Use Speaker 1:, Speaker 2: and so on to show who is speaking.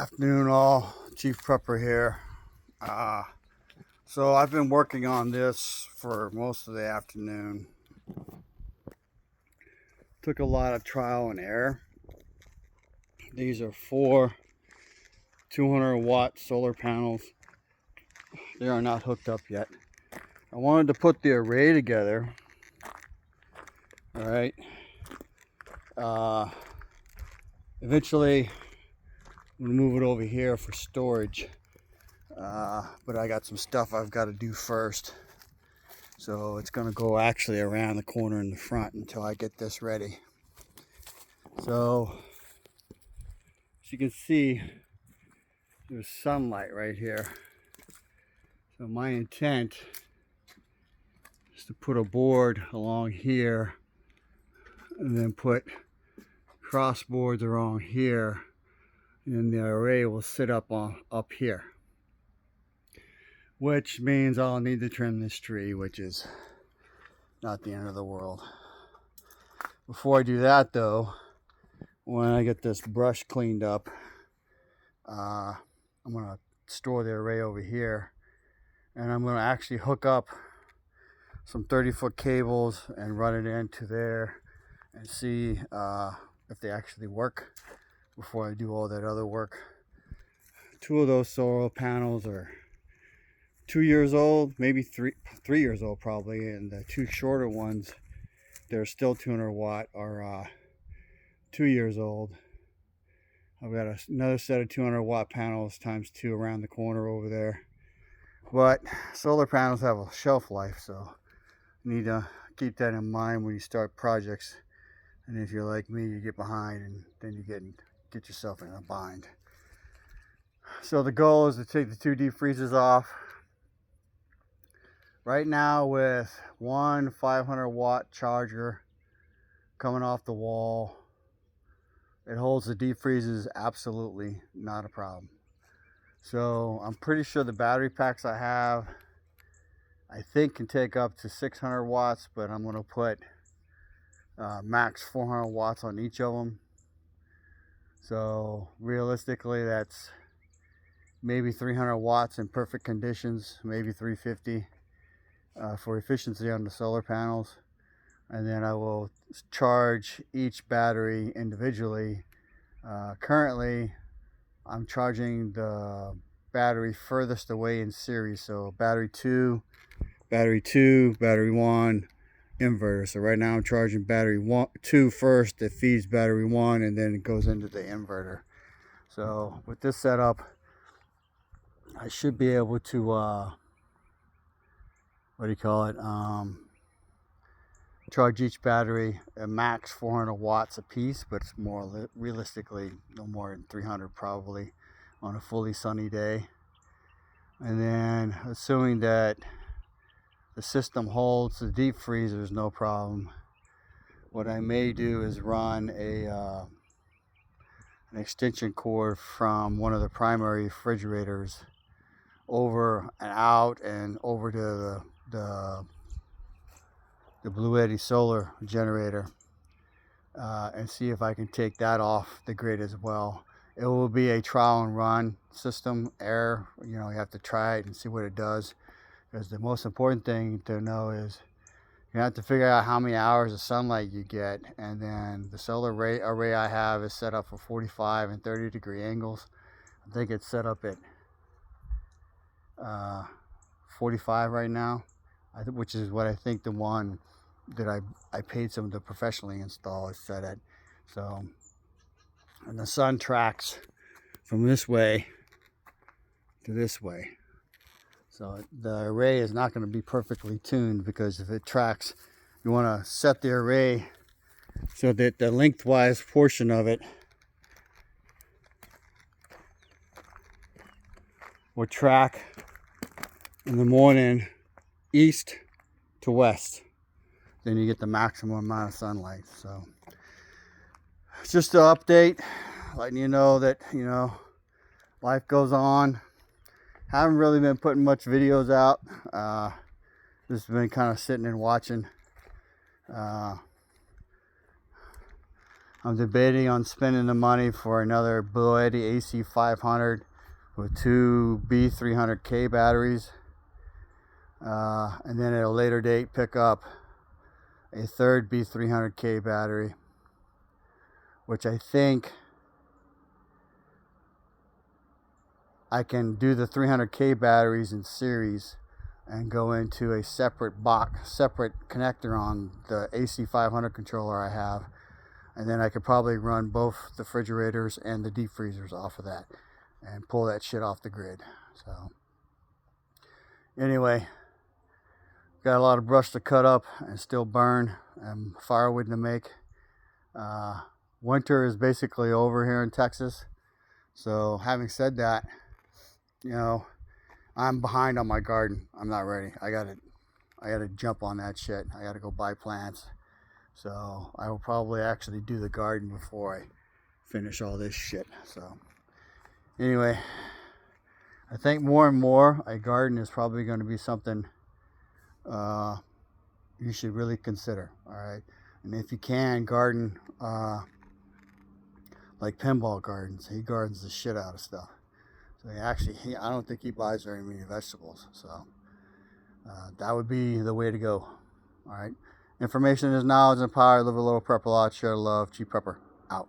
Speaker 1: Afternoon all, Chief Prepper here. So I've been working on this for most of the afternoon. Took a lot of trial and error. These are 4 200-watt solar panels. They are not hooked up yet. I wanted to put the array together. All right. Eventually, I'm gonna move it over here for storage. But I got some stuff I've got to do first. So it's gonna go actually around the corner in the front until I get this ready. So as you can see, there's sunlight right here. So my intent is to put a board along here and then put cross boards along here, and the array will sit up here. Which means I'll need to trim this tree, which is not the end of the world. Before I do that though, when I get this brush cleaned up, I'm gonna store the array over here, and I'm gonna actually hook up some 30-foot cables and run it into there and see if they actually work before I do all that other work. 2 of those solar panels are 2 years old, maybe 3 years old probably, and the 2 shorter ones, they're still 200 watt, are 2 years old. I've got another set of 200 watt panels times 2 around the corner over there. But solar panels have a shelf life, so you need to keep that in mind when you start projects. And if you're like me, you get behind and then you get yourself in a bind. So the goal is to take the 2 deep freezers off. Right now, with one 500 watt charger coming off the wall, it holds the deep freezers absolutely not a problem. So I'm pretty sure the battery packs I have, I think, can take up to 600 watts, but I'm going to put max 400 watts on each of them. So realistically, that's maybe 300 watts in perfect conditions, maybe 350 for efficiency on the solar panels. And then I will charge each battery individually. Currently, I'm charging the battery furthest away in series. So battery 2, battery 1, inverter. So right now I'm charging battery 2 first. It feeds battery 1 and then it goes into the inverter. So with this setup, I should be able to charge each battery at max 400 watts a piece, but it's more realistically no more than 300 probably on a fully sunny day. And then assuming that the system holds the deep freezers no problem, what I may do is run an extension cord from one of the primary refrigerators over and out and over to the Bluetti solar generator, and see if I can take that off the grid as well. It will be a trial and run system error. You have to try it and see what it does, because the most important thing to know is you have to figure out how many hours of sunlight you get. And then the solar array I have is set up for 45 and 30 degree angles. I think it's set up at 45 right now, which is what I think the one that I paid someone to professionally install is set at. So, and the sun tracks from this way to this way. So the array is not going to be perfectly tuned, because if it tracks, you want to set the array so that the lengthwise portion of it will track in the morning east to west. Then you get the maximum amount of sunlight. So it's just an update, letting you know that life goes on. Haven't really been putting much videos out. Just been kind of sitting and watching. I'm debating on spending the money for another Bluetti AC500 with two B300K batteries. And then at a later date pick up a third B300K battery, which I think I can do the 300K batteries in series and go into a separate connector on the AC500 controller I have, and then I could probably run both the refrigerators and the deep freezers off of that and pull that shit off the grid. So anyway, got a lot of brush to cut up and still burn and firewood to make. Winter is basically over here in Texas. So having said that, you know, I'm behind on my garden. I'm not ready. I gotta jump on that shit. I gotta go buy plants. So I will probably actually do the garden before I finish all this shit. So anyway, I think more and more a garden is probably going to be something you should really consider. All right, and if you can garden like Pinball Gardens, he gardens the shit out of stuff. So I don't think he buys very many vegetables. So that would be the way to go. All right, information is knowledge and power. Live a little, prep a lot, share love. G Prepper out.